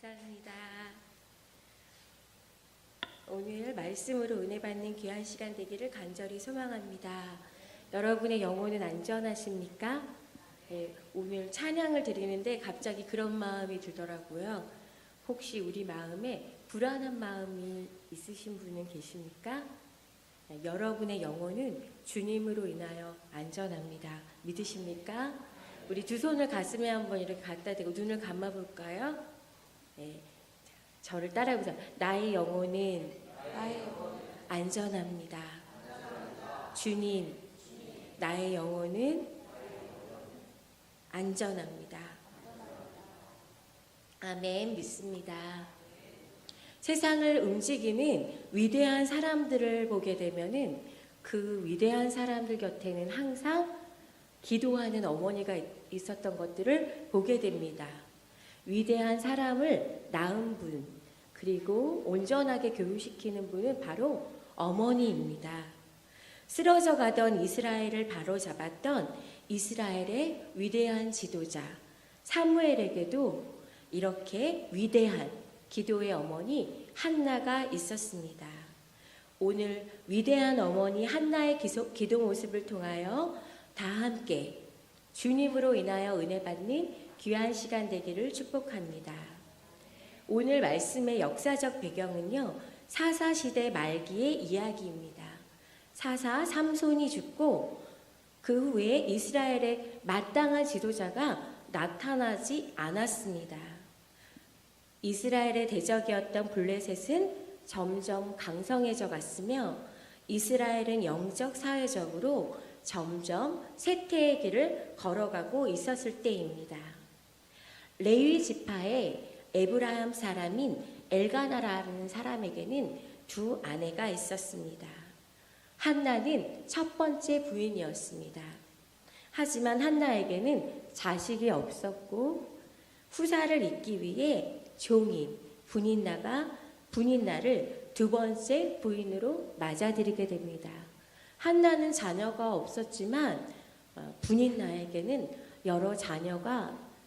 감사합니다. 오늘 말씀으로 은혜 받는 귀한 시간 되기를 간절히 소망합니다. 여러분의 영혼은 안전하십니까? 네, 오늘 찬양을 드리는데 갑자기 그런 마음이 들더라고요. 혹시 우리 마음에 불안한 마음이 있으신 분은 계십니까? 네, 여러분의 영혼은 주님으로 인하여 안전합니다. 믿으십니까? 우리 두 손을 가슴에 한번 이렇게 갖다 대고 눈을 감아 볼까요? 네, 저를 따라해보세요. 나의 영혼은 안전합니다. 주님, 나의 영혼은 안전합니다. 아멘. 믿습니다. 세상을 움직이는 위대한 사람들을 보게 되면은 그 위대한 사람들 곁에는 항상 기도하는 어머니가 있었던 것들을 보게 됩니다. 위대한 사람을 낳은 분, 그리고 온전하게 교육시키는 분은 바로 어머니입니다. 쓰러져 가던 이스라엘을 바로잡았던 이스라엘의 위대한 지도자 사무엘에게도 이렇게 위대한 기도의 어머니 한나가 있었습니다. 오늘 위대한 어머니 한나의 기도 모습을 통하여 다 함께 주님으로 인하여 은혜 받는 귀한 시간 되기를 축복합니다. 오늘 말씀의 역사적 배경은요, 사사시대 말기의 이야기입니다. 사사 삼손이 죽고 그 후에 이스라엘의 마땅한 지도자가 나타나지 않았습니다. 이스라엘의 대적이었던 블레셋은 점점 강성해져 갔으며 이스라엘은 영적 사회적으로 점점 쇠퇴의 길을 걸어가고 있었을 때입니다. 레위 지파의 에브라임 사람인 엘가나라는 사람에게는 두 아내가 있었습니다. 한나는 첫 번째 부인이었습니다. 하지만 한나에게는 자식이 없었고 후사를 잇기 위해 종인 분인나를 두 번째 부인으로 맞아들이게 됩니다. 한나는 자녀가 없었지만 분인나에게는 여러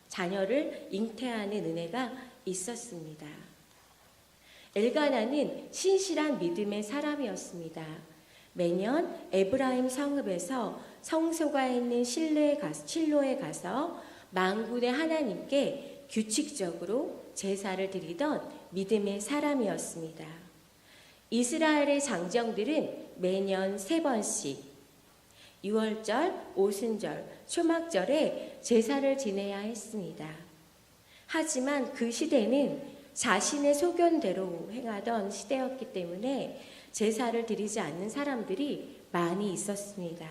자녀를 잉태하는 은혜가 있었습니다. 엘가나는 신실한 믿음의 사람이었습니다. 매년 에브라임 성읍에서 성소가 있는 실로에 가서 만군의 하나님께 규칙적으로 제사를 드리던 믿음의 사람이었습니다. 이스라엘의 장정들은 매년 3번씩 6월절, 오순절, 초막절에 제사를 지내야 했습니다. 하지만 그 시대는 자신의 소견대로 행하던 시대였기 때문에 제사를 드리지 않는 사람들이 많이 있었습니다.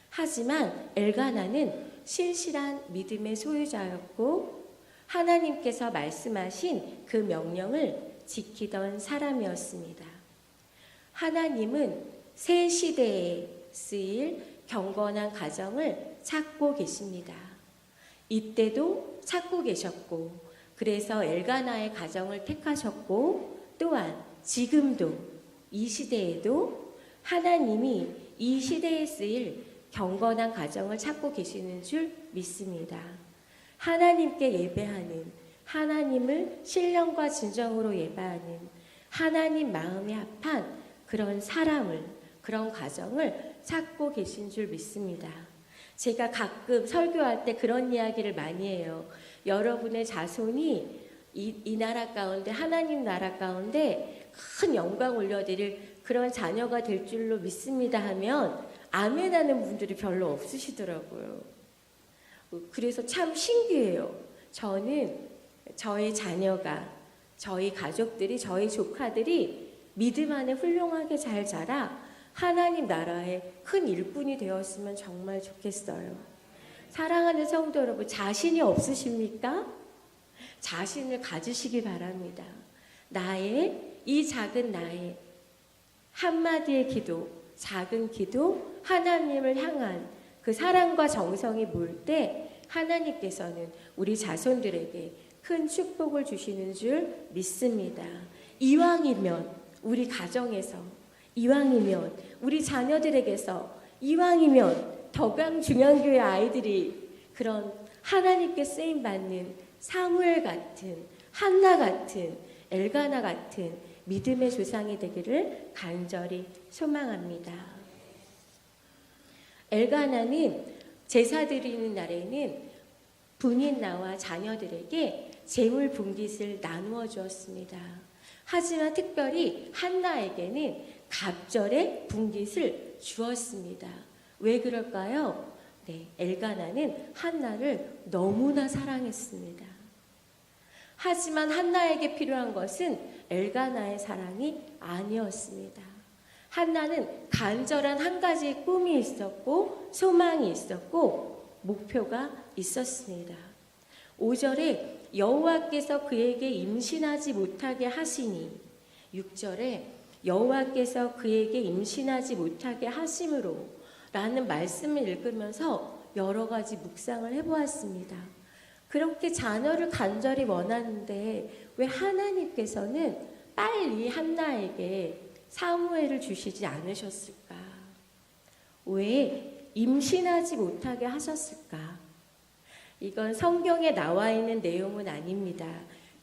하지만 엘가나는 신실한 믿음의 소유자였고 하나님께서 말씀하신 그 명령을 지키던 사람이었습니다. 하나님은 새 시대에 쓰일 경건한 가정을 찾고 계십니다. 이때도 찾고 계셨고 그래서 엘가나의 가정을 택하셨고 또한 지금도 이 시대에도 하나님이 이 시대에 쓰일 경건한 가정을 찾고 계시는 줄 믿습니다. 하나님께 예배하는, 하나님을 신령과 진정으로 예배하는, 하나님 마음에 합한 그런 사람을, 그런 가정을 찾고 계신 줄 믿습니다. 제가 가끔 설교할 때 그런 이야기를 많이 해요. 여러분의 자손이 이 나라 가운데, 하나님 나라 가운데 큰 영광 올려드릴 그런 자녀가 될 줄로 믿습니다 하면 아멘 하는 분들이 별로 없으시더라고요. 그래서 참 신기해요. 저는 저희 자녀가, 저희 가족들이, 저희 조카들이 믿음 안에 훌륭하게 잘 자라 하나님 나라의 큰 일꾼이 되었으면 정말 좋겠어요. 사랑하는 성도 여러분, 자신이 없으십니까? 자신을 가지시기 바랍니다. 이 작은 나의 한마디의 기도, 작은 기도, 하나님을 향한 그 사랑과 정성이 모일 때 하나님께서는 우리 자손들에게 큰 축복을 주시는 줄 믿습니다. 이왕이면 우리 가정에서, 이왕이면 우리 자녀들에게서, 이왕이면 더강 중앙교회 아이들이 그런 하나님께 쓰임받는 사무엘 같은 한나 같은, 엘가나 같은 믿음의 조상이 되기를 간절히 소망합니다. 엘가나는 제사 드리는 날에는 분인 나와 자녀들에게 재물 분깃을 나누어 주었습니다. 하지만 특별히 한나에게는 갑절의 분깃을 주었습니다. 왜 그럴까요? 네, 엘가나는 한나를 너무나 사랑했습니다. 하지만 한나에게 필요한 것은 엘가나의 사랑이 아니었습니다. 한나는 간절한 한 가지 꿈이 있었고 소망이 있었고 목표가 있었습니다. 5절에 여호와께서 그에게 임신하지 못하게 하시니 6절에 여호와께서 그에게 임신하지 못하게 하심으로 라는 말씀을 읽으면서 여러 가지 묵상을 해보았습니다. 그렇게 자녀를 간절히 원하는데 왜 하나님께서는 빨리 한나에게 사무엘을 주시지 않으셨을까? 왜 임신하지 못하게 하셨을까? 이건 성경에 나와 있는 내용은 아닙니다.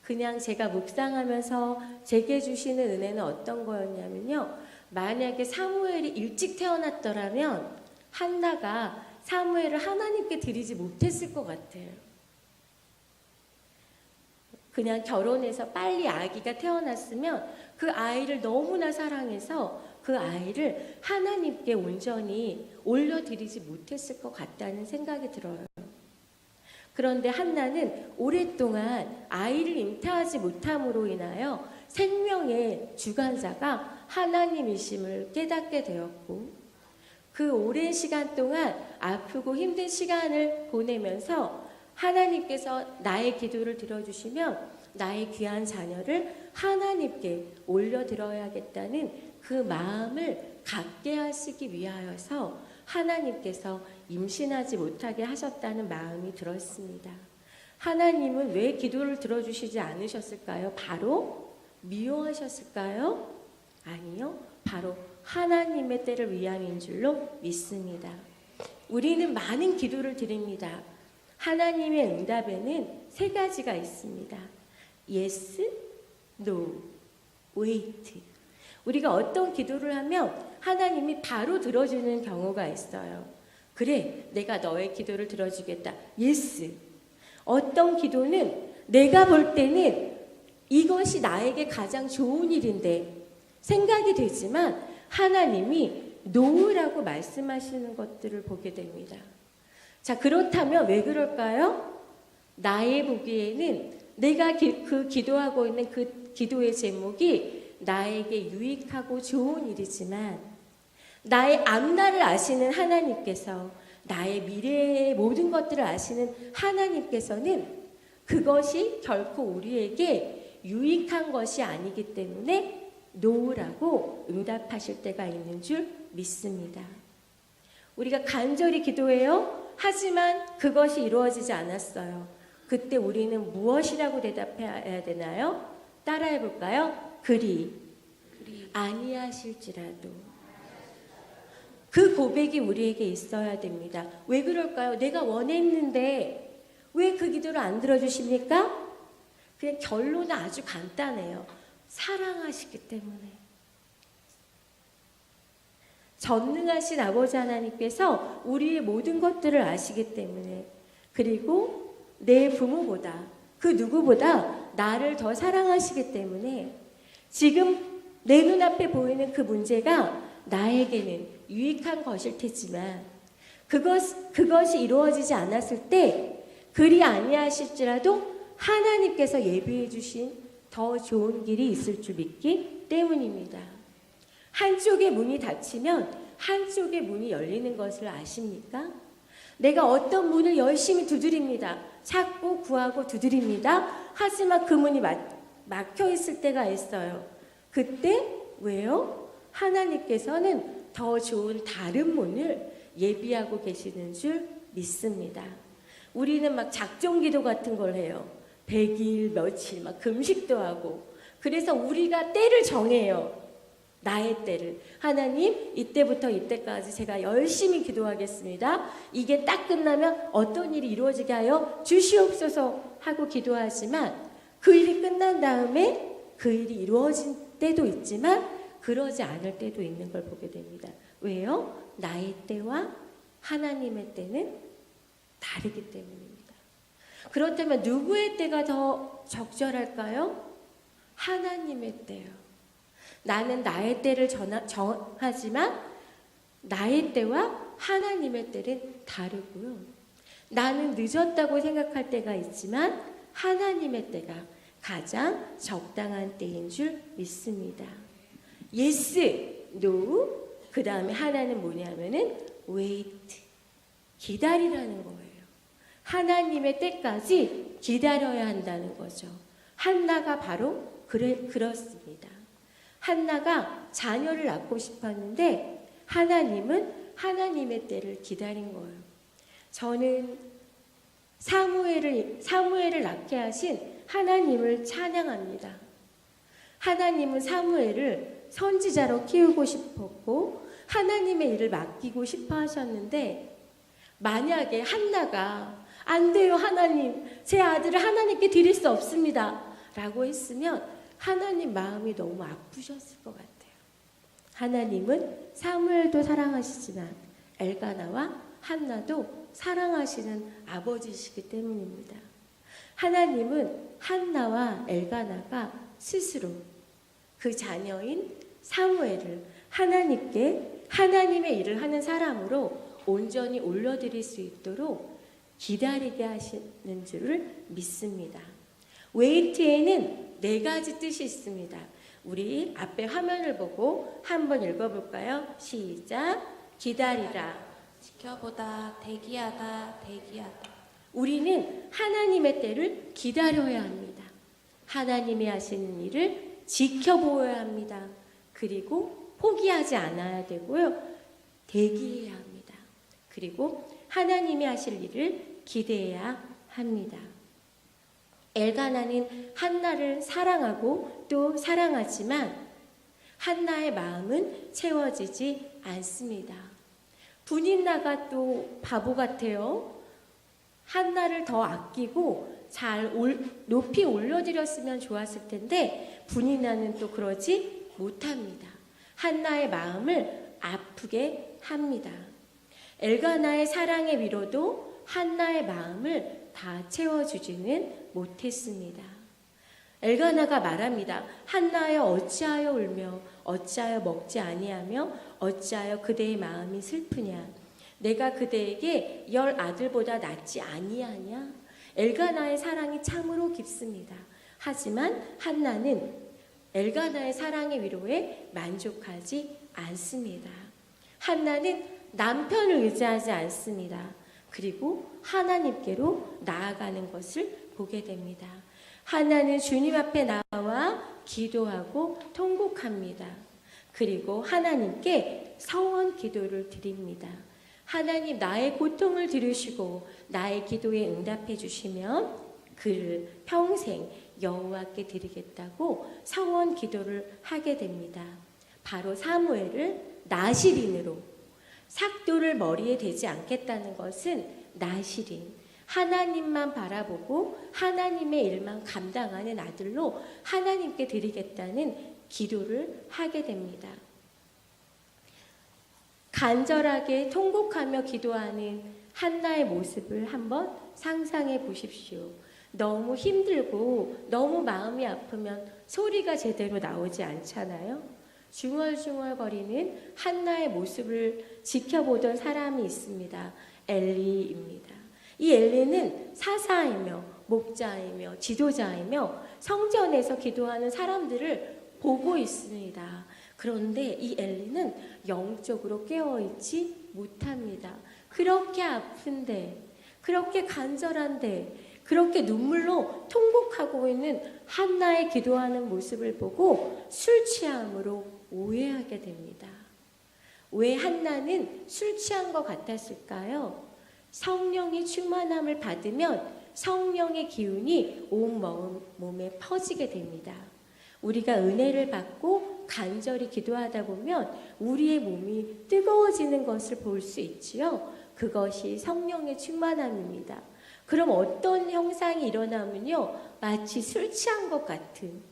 그냥 제가 묵상하면서 제게 주시는 은혜는 어떤 거였냐면요. 만약에 사무엘이 일찍 태어났더라면 한나가 사무엘을 하나님께 드리지 못했을 것 같아요. 그냥 결혼해서 빨리 아기가 태어났으면 그 아이를 너무나 사랑해서 그 아이를 하나님께 온전히 올려드리지 못했을 것 같다는 생각이 들어요. 그런데 한나는 오랫동안 아이를 잉태하지 못함으로 인하여 생명의 주관자가 하나님이심을 깨닫게 되었고 그 오랜 시간 동안 아프고 힘든 시간을 보내면서 하나님께서 나의 기도를 들어주시면 나의 귀한 자녀를 하나님께 올려드려야겠다는 그 마음을 갖게 하시기 위하여서 하나님께서 임신하지 못하게 하셨다는 마음이 들었습니다. 하나님은 왜 기도를 들어주시지 않으셨을까요? 바로 미워하셨을까요? 아니요. 바로 하나님의 때를 위함인 줄로 믿습니다. 우리는 많은 기도를 드립니다. 하나님의 응답에는 세 가지가 있습니다. Yes, No, Wait. 우리가 어떤 기도를 하면 하나님이 바로 들어주는 경우가 있어요. 그래, 내가 너의 기도를 들어주겠다. Yes. 어떤 기도는 내가 볼 때는 이것이 나에게 가장 좋은 일인데 생각이 되지만 하나님이 No라고 말씀하시는 것들을 보게 됩니다. 자, 그렇다면 왜 그럴까요? 나의 보기에는 내가 그 기도하고 있는 그 기도의 제목이 나에게 유익하고 좋은 일이지만 나의 앞날을 아시는 하나님께서 나의 미래의 모든 것들을 아시는 하나님께서는 그것이 결코 우리에게 유익한 것이 아니기 때문에 노라고 응답하실 때가 있는 줄 믿습니다. 우리가 간절히 기도해요. 하지만 그것이 이루어지지 않았어요. 그때 우리는 무엇이라고 대답해야 되나요? 따라해 볼까요? 그리 아니하실지라도. 그 고백이 우리에게 있어야 됩니다. 왜 그럴까요? 내가 원했는데 왜 그 기도를 안 들어주십니까? 그냥 결론은 아주 간단해요. 사랑하시기 때문에. 전능하신 아버지 하나님께서 우리의 모든 것들을 아시기 때문에 그리고 내 부모보다 그 누구보다 나를 더 사랑하시기 때문에 지금 내 눈앞에 보이는 그 문제가 나에게는 유익한 것일 테지만 그것이 이루어지지 않았을 때 그리 아니하실지라도 하나님께서 예비해 주신 더 좋은 길이 있을 줄 믿기 때문입니다. 한쪽의 문이 닫히면 한쪽의 문이 열리는 것을 아십니까? 내가 어떤 문을 열심히 두드립니다. 찾고 구하고 두드립니다. 하지만 그 문이 막혀 있을 때가 있어요. 그때 왜요? 하나님께서는 더 좋은 다른 문을 예비하고 계시는 줄 믿습니다. 우리는 막 작정기도 같은 걸 해요. 100일, 며칠 막 금식도 하고 그래서 우리가 때를 정해요. 나의 때를. 하나님, 이때부터 이때까지 제가 열심히 기도하겠습니다. 이게 딱 끝나면 어떤 일이 이루어지게 하여 주시옵소서 하고 기도하지만 그 일이 끝난 다음에 그 일이 이루어진 때도 있지만 그러지 않을 때도 있는 걸 보게 됩니다. 왜요? 나의 때와 하나님의 때는 다르기 때문입니다. 그렇다면 누구의 때가 더 적절할까요? 하나님의 때요. 나는 나의 때를 정하지만 나의 때와 하나님의 때는 다르고요. 나는 늦었다고 생각할 때가 있지만 하나님의 때가 가장 적당한 때인 줄 믿습니다. Yes, no, 그 다음에 하나는 뭐냐면은 wait, 기다리라는 거예요. 하나님의 때까지 기다려야 한다는 거죠. 한나가 바로 그렇습니다. 한나가 자녀를 낳고 싶었는데 하나님은 하나님의 때를 기다린 거예요. 저는 사무엘을 낳게 하신 하나님을 찬양합니다. 하나님은 사무엘을 선지자로 키우고 싶었고 하나님의 일을 맡기고 싶어 하셨는데 만약에 한나가 안 돼요 하나님, 제 아들을 하나님께 드릴 수 없습니다 라고 했으면 하나님 마음이 너무 아프셨을 것 같아요. 하나님은 사무엘도 사랑하시지만 엘가나와 한나도 사랑하시는 아버지시기 때문입니다. 하나님은 한나와 엘가나가 스스로 그 자녀인 사무엘을 하나님께 하나님의 일을 하는 사람으로 온전히 올려드릴 수 있도록 기다리게 하시는 줄을 믿습니다. 웨이트에는 4가지 뜻이 있습니다. 우리 앞에 화면을 보고 한번 읽어볼까요? 시작. 기다리라, 지켜보다, 대기하다, 대기하다. 우리는 하나님의 때를 기다려야 합니다. 하나님이 하시는 일을 지켜보아야 합니다. 그리고 포기하지 않아야 되고요. 대기해야 합니다. 그리고 하나님이 하실 일을 기대해야 합니다. 엘가나는 한나를 사랑하고 또 사랑하지만 한나의 마음은 채워지지 않습니다. 분인나가 또 바보 같아요. 한나를 더 아끼고 잘 높이 올려드렸으면 좋았을 텐데 분인나는 또 그러지 못합니다. 한나의 마음을 아프게 합니다. 엘가나의 사랑의 위로도 한나의 마음을 다 채워주지는 못했습니다. 엘가나가 말합니다. 한나여 어찌하여 울며 어찌하여 먹지 아니하며 어찌하여 그대의 마음이 슬프냐. 내가 그대에게 10아들보다 낫지 아니하냐. 엘가나의 사랑이 참으로 깊습니다. 하지만 한나는 엘가나의 사랑의 위로에 만족하지 않습니다. 한나는 남편을 의지하지 않습니다. 그리고 하나님께로 나아가는 것을 보게 됩니다. 한나는 주님 앞에 나와 기도하고 통곡합니다. 그리고 하나님께 서원 기도를 드립니다. 하나님, 나의 고통을 들으시고 나의 기도에 응답해 주시면 그를 평생 여호와께 드리겠다고 서원 기도를 하게 됩니다. 바로 사무엘을 나시린으로, 삭도를 머리에 대지 않겠다는 것은 나시린, 하나님만 바라보고 하나님의 일만 감당하는 아들로 하나님께 드리겠다는 기도를 하게 됩니다. 간절하게 통곡하며 기도하는 한나의 모습을 한번 상상해 보십시오. 너무 힘들고 너무 마음이 아프면 소리가 제대로 나오지 않잖아요. 중얼중얼거리는 한나의 모습을 지켜보던 사람이 있습니다. 엘리입니다. 이 엘리는 사사이며 목자이며 지도자이며 성전에서 기도하는 사람들을 보고 있습니다. 그런데 이 엘리는 영적으로 깨어있지 못합니다. 그렇게 아픈데, 그렇게 간절한데, 그렇게 눈물로 통곡하고 있는 한나의 기도하는 모습을 보고 술 취함으로 오해하게 됩니다. 왜 한나는 술 취한 것 같았을까요? 성령의 충만함을 받으면 성령의 기운이 온 몸에 퍼지게 됩니다. 우리가 은혜를 받고 간절히 기도하다 보면 우리의 몸이 뜨거워지는 것을 볼 수 있지요. 그것이 성령의 충만함입니다. 그럼 어떤 형상이 일어나면요, 마치 술 취한 것 같은,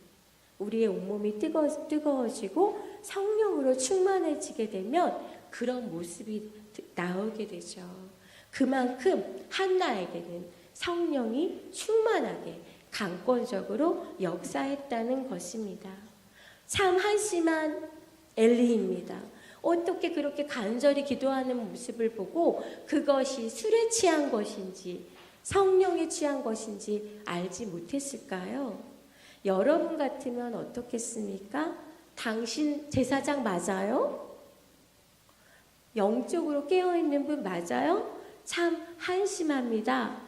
우리의 온몸이 뜨거워지고 성령으로 충만해지게 되면 그런 모습이 나오게 되죠. 그만큼 한나에게는 성령이 충만하게 강권적으로 역사했다는 것입니다. 참 한심한 엘리입니다. 어떻게 그렇게 간절히 기도하는 모습을 보고 그것이 술에 취한 것인지 성령에 취한 것인지 알지 못했을까요? 여러분 같으면 어떻겠습니까? 당신 제사장 맞아요? 영적으로 깨어있는 분 맞아요? 참 한심합니다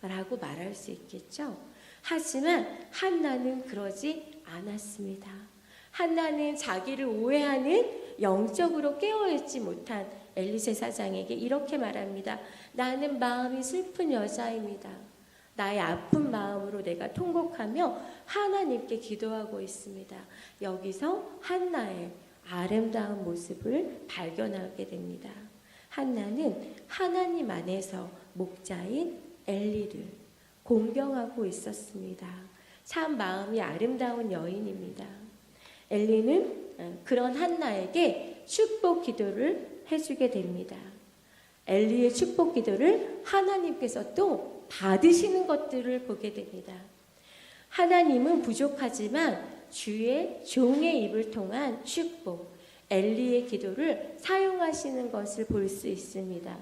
라고 말할 수 있겠죠. 하지만 한나는 그러지 않았습니다. 한나는 자기를 오해하는 영적으로 깨어있지 못한 엘리 제사장에게 이렇게 말합니다. 나는 마음이 슬픈 여자입니다. 나의 아픈 마음으로 내가 통곡하며 하나님께 기도하고 있습니다. 여기서 한나의 아름다운 모습을 발견하게 됩니다. 한나는 하나님 안에서 목자인 엘리를 공경하고 있었습니다. 참 마음이 아름다운 여인입니다. 엘리는 그런 한나에게 축복 기도를 해주게 됩니다. 엘리의 축복 기도를 하나님께서 또 받으시는 것들을 보게 됩니다. 하나님은 부족하지만 주의 종의 입을 통한 축복, 엘리의 기도를 사용하시는 것을 볼 수 있습니다.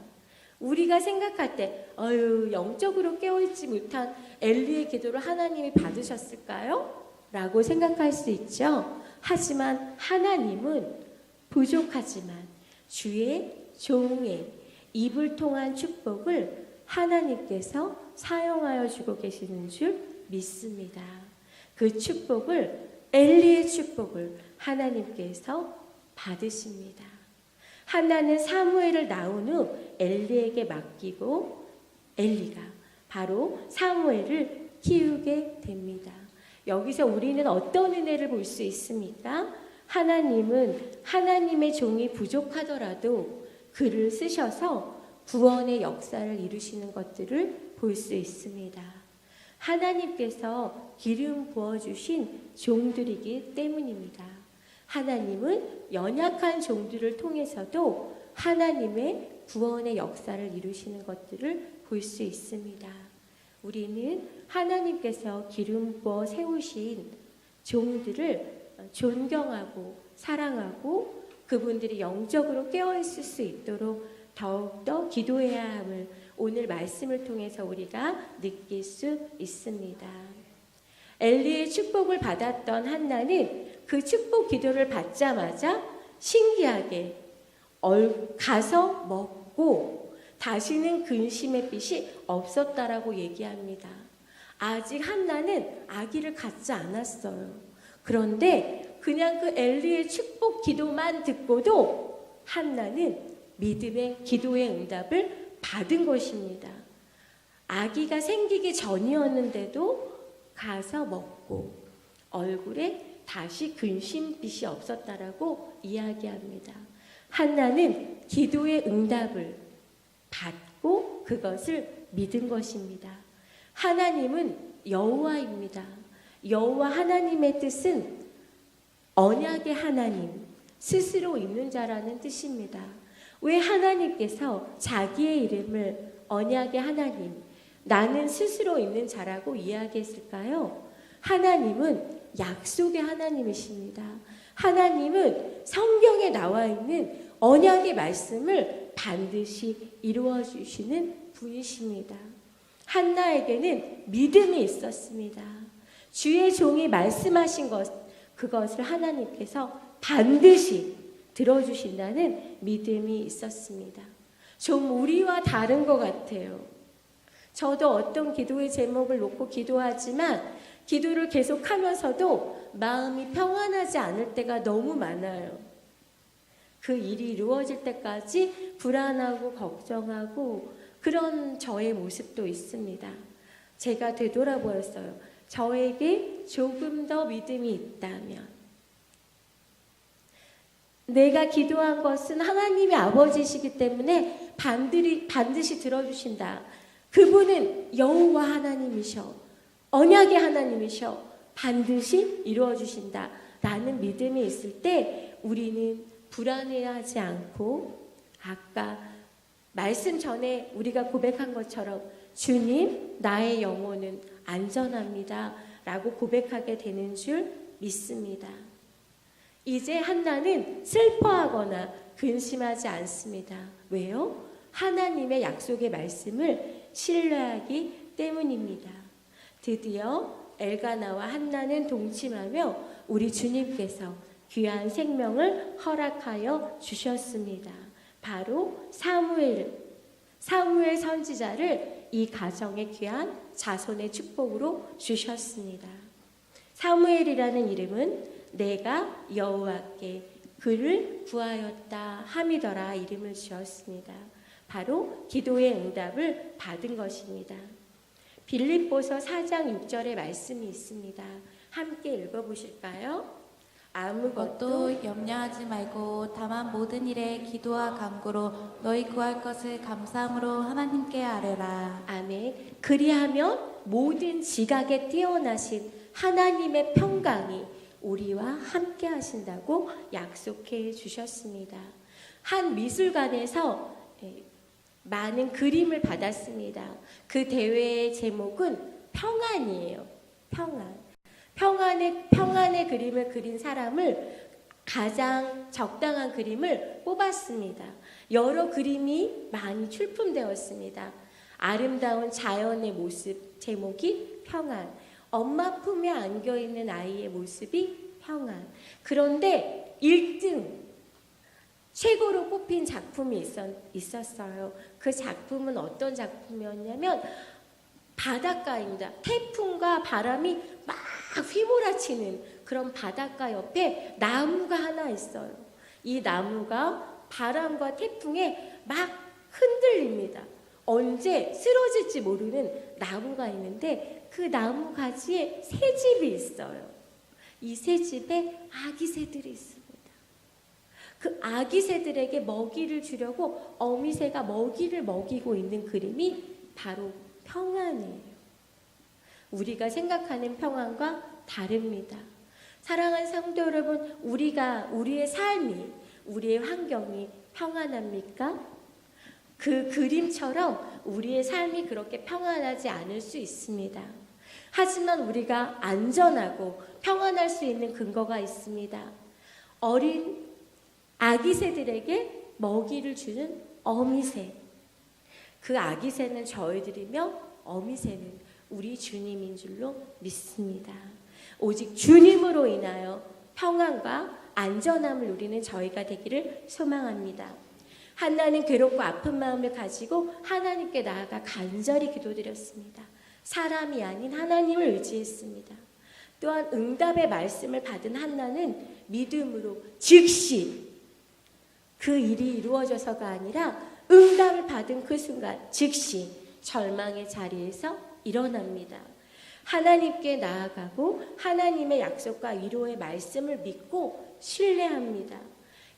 우리가 생각할 때 영적으로 깨어있지 못한 엘리의 기도를 하나님이 받으셨을까요? 라고 생각할 수 있죠. 하지만 하나님은 부족하지만 주의 종의 입을 통한 축복을 하나님께서 사용하여 주고 계시는 줄 믿습니다. 그 축복을, 엘리의 축복을 하나님께서 받으십니다. 한나는 사무엘을 낳은 후 엘리에게 맡기고 엘리가 바로 사무엘을 키우게 됩니다. 여기서 우리는 어떤 은혜를 볼 수 있습니까? 하나님은 하나님의 종이 부족하더라도 그를 쓰셔서 구원의 역사를 이루시는 것들을 볼 수 있습니다. 하나님께서 기름 부어주신 종들이기 때문입니다. 하나님은 연약한 종들을 통해서도 하나님의 구원의 역사를 이루시는 것들을 볼 수 있습니다. 우리는 하나님께서 기름 부어 세우신 종들을 존경하고 사랑하고 그분들이 영적으로 깨어있을 수 있도록 더욱더 기도해야 함을 오늘 말씀을 통해서 우리가 느낄 수 있습니다. 엘리의 축복을 받았던 한나는 그 축복 기도를 받자마자 신기하게 가서 먹고 다시는 근심의 빛이 없었다라고 얘기합니다. 아직 한나는 아기를 갖지 않았어요. 그런데 그냥 그 엘리의 축복 기도만 듣고도 한나는 믿음의 기도의 응답을 받은 것입니다. 아기가 생기기 전이었는데도 가서 먹고 얼굴에 다시 근심빛이 없었다라고 이야기합니다. 한나는 기도의 응답을 받고 그것을 믿은 것입니다. 하나님은 여호와입니다. 여호와 하나님의 뜻은 언약의 하나님, 스스로 있는 자라는 뜻입니다. 왜 하나님께서 자기의 이름을 언약의 하나님, 나는 스스로 있는 자라고 이야기했을까요? 하나님은 약속의 하나님이십니다. 하나님은 성경에 나와 있는 언약의 말씀을 반드시 이루어 주시는 분이십니다. 한나에게는 믿음이 있었습니다. 주의 종이 말씀하신 그것을 하나님께서 반드시 들어주신다는 믿음이 있었습니다. 좀 우리와 다른 것 같아요. 저도 어떤 기도의 제목을 놓고 기도하지만 기도를 계속하면서도 마음이 평안하지 않을 때가 너무 많아요. 그 일이 이루어질 때까지 불안하고 걱정하고 그런 저의 모습도 있습니다. 제가 되돌아보았어요. 저에게 조금 더 믿음이 있다면, 내가 기도한 것은 하나님의 아버지시기 때문에 반드시 들어주신다. 그분은 여호와 하나님이셔. 언약의 하나님이셔. 반드시 이루어 주신다. 라는 믿음이 있을 때 우리는 불안해하지 않고 아까 말씀 전에 우리가 고백한 것처럼 주님, 나의 영혼은 안전합니다. 라고 고백하게 되는 줄 믿습니다. 이제 한나는 슬퍼하거나 근심하지 않습니다. 왜요? 하나님의 약속의 말씀을 신뢰하기 때문입니다. 드디어 엘가나와 한나는 동침하며 우리 주님께서 귀한 생명을 허락하여 주셨습니다. 바로 사무엘 선지자를 이 가정의 귀한 자손의 축복으로 주셨습니다. 사무엘이라는 이름은 내가 여호와께 그를 구하였다 함이더라 이름을 지었습니다. 바로 기도의 응답을 받은 것입니다. 빌립보서 4장 6절의 말씀이 있습니다. 함께 읽어보실까요? 아무것도 염려하지 말고 다만 모든 일에 기도와 간구로 너희 구할 것을 감사함으로 하나님께 아뢰라. 아멘. 그리하면 모든 지각에 뛰어나신 하나님의 평강이 우리와 함께 하신다고 약속해 주셨습니다. 한 미술관에서 많은 그림을 받았습니다. 그 대회의 제목은 평안이에요. 평안의 그림을 그린 사람을 가장 적당한 그림을 뽑았습니다. 여러 그림이 많이 출품되었습니다. 아름다운 자연의 모습, 제목이 평안. 엄마 품에 안겨있는 아이의 모습이 평안. 그런데 1등, 최고로 뽑힌 작품이 있었어요. 그 작품은 어떤 작품이었냐면 바닷가입니다. 태풍과 바람이 막 휘몰아치는 그런 바닷가 옆에 나무가 하나 있어요. 이 나무가 바람과 태풍에 막 흔들립니다. 언제 쓰러질지 모르는 나무가 있는데 그 나무 가지에 새집이 있어요. 이 새집에 아기 새들이 있습니다. 그 아기 새들에게 먹이를 주려고 어미새가 먹이를 먹이고 있는 그림이 바로 평안이에요. 우리가 생각하는 평안과 다릅니다. 사랑하는 성도 여러분, 우리의 삶이, 우리의 환경이 평안합니까? 그 그림처럼 우리의 삶이 그렇게 평안하지 않을 수 있습니다. 하지만 우리가 안전하고 평안할 수 있는 근거가 있습니다. 어린 아기 새들에게 먹이를 주는 어미새. 그 아기 새는 저희들이며 어미새는 우리 주님인 줄로 믿습니다. 오직 주님으로 인하여 평안과 안전함을 누리는 저희가 되기를 소망합니다. 한나는 괴롭고 아픈 마음을 가지고 하나님께 나아가 간절히 기도드렸습니다. 사람이 아닌 하나님을 의지했습니다. 또한 응답의 말씀을 받은 한나는 믿음으로 즉시 그 일이 이루어져서가 아니라 응답을 받은 그 순간 즉시 절망의 자리에서 일어납니다. 하나님께 나아가고 하나님의 약속과 위로의 말씀을 믿고 신뢰합니다.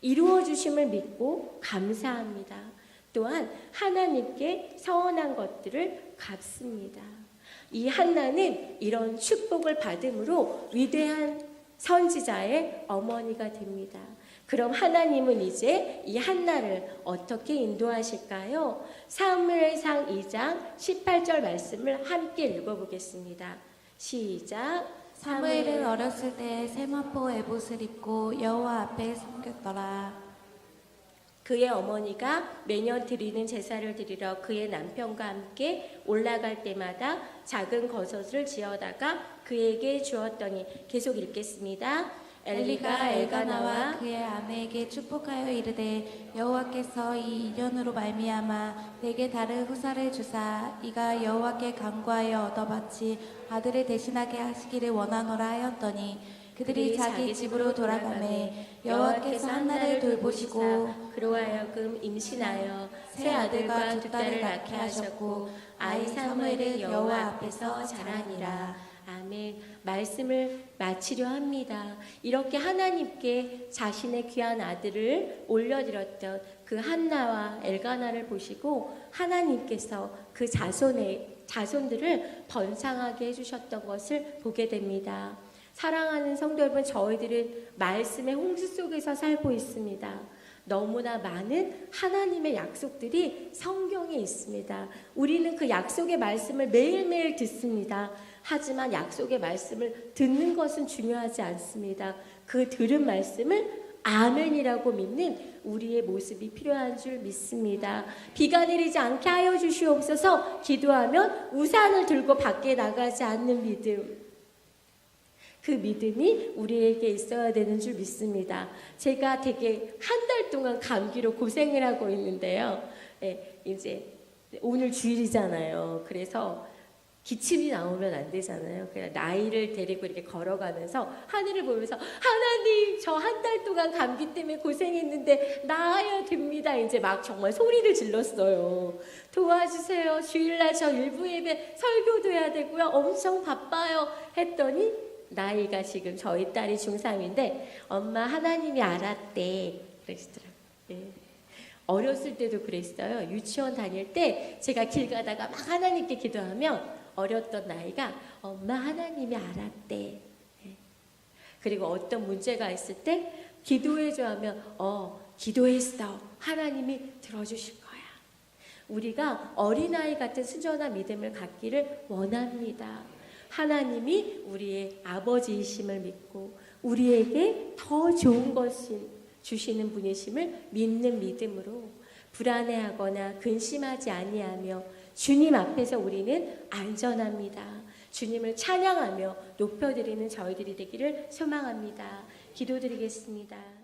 이루어 주심을 믿고 감사합니다. 또한 하나님께 서원한 것들을 갚습니다. 이 한나는 이런 축복을 받음으로 위대한 선지자의 어머니가 됩니다. 그럼 하나님은 이제 이 한나를 어떻게 인도하실까요? 사무엘상 2장 18절 말씀을 함께 읽어보겠습니다. 시작. 사무엘은 어렸을 때 세마포 에봇을 입고 여호와 앞에 섬겼더라. 그의 어머니가 매년 드리는 제사를 드리러 그의 남편과 함께 올라갈 때마다 작은 거섯을 지어다가 그에게 주었더니, 계속 읽겠습니다. 엘리가 엘가나와 그의 아내에게 축복하여 이르되 여호와께서 이 인연으로 말미암아 내게 다른 후사를 주사 이가 여호와께 간구하여 얻어받지 아들을 대신하게 하시기를 원하노라 하였더니 그들이 자기 집으로 돌아가매 여호와께서 한나를 돌보시고 그로 하여금 임신하여 새 아들과 두 딸을 낳게 하셨고 아이 사무엘은 여호와 앞에서 자라니라. 아멘. 아멘. 말씀을 마치려 합니다. 이렇게 하나님께 자신의 귀한 아들을 올려드렸던 그 한나와 엘가나를 보시고 하나님께서 그 자손들을 번창하게 해주셨던 것을 보게 됩니다. 사랑하는 성도 여러분, 저희들은 말씀의 홍수 속에서 살고 있습니다. 너무나 많은 하나님의 약속들이 성경에 있습니다. 우리는 그 약속의 말씀을 매일매일 듣습니다. 하지만 약속의 말씀을 듣는 것은 중요하지 않습니다. 그 들은 말씀을 아멘이라고 믿는 우리의 모습이 필요한 줄 믿습니다. 비가 내리지 않게 하여 주시옵소서. 기도하면 우산을 들고 밖에 나가지 않는 믿음, 그 믿음이 우리에게 있어야 되는 줄 믿습니다. 제가 되게 한 달 동안 감기로 고생을 하고 있는데요. 이제 오늘 주일이잖아요. 그래서 기침이 나오면 안 되잖아요. 그냥 나이를 데리고 이렇게 걸어가면서 하늘을 보면서 하나님, 저 한 달 동안 감기 때문에 고생했는데 나아야 됩니다. 이제 막 정말 소리를 질렀어요. 도와주세요. 주일날 저 일부 예배 설교도 해야 되고요. 엄청 바빠요. 했더니 나이가 지금 저희 딸이 중3인데 엄마 하나님이 알았대 그러시더라고요. 예. 어렸을 때도 그랬어요. 유치원 다닐 때 제가 길 가다가 막 하나님께 기도하면 어렸던 나이가 엄마 하나님이 알았대. 예. 그리고 어떤 문제가 있을 때 기도해줘 하면 기도했어. 하나님이 들어주실 거야. 우리가 어린아이 같은 순전한 믿음을 갖기를 원합니다. 하나님이 우리의 아버지이심을 믿고 우리에게 더 좋은 것을 주시는 분이심을 믿는 믿음으로 불안해하거나 근심하지 아니하며 주님 앞에서 우리는 안전합니다. 주님을 찬양하며 높여드리는 저희들이 되기를 소망합니다. 기도드리겠습니다.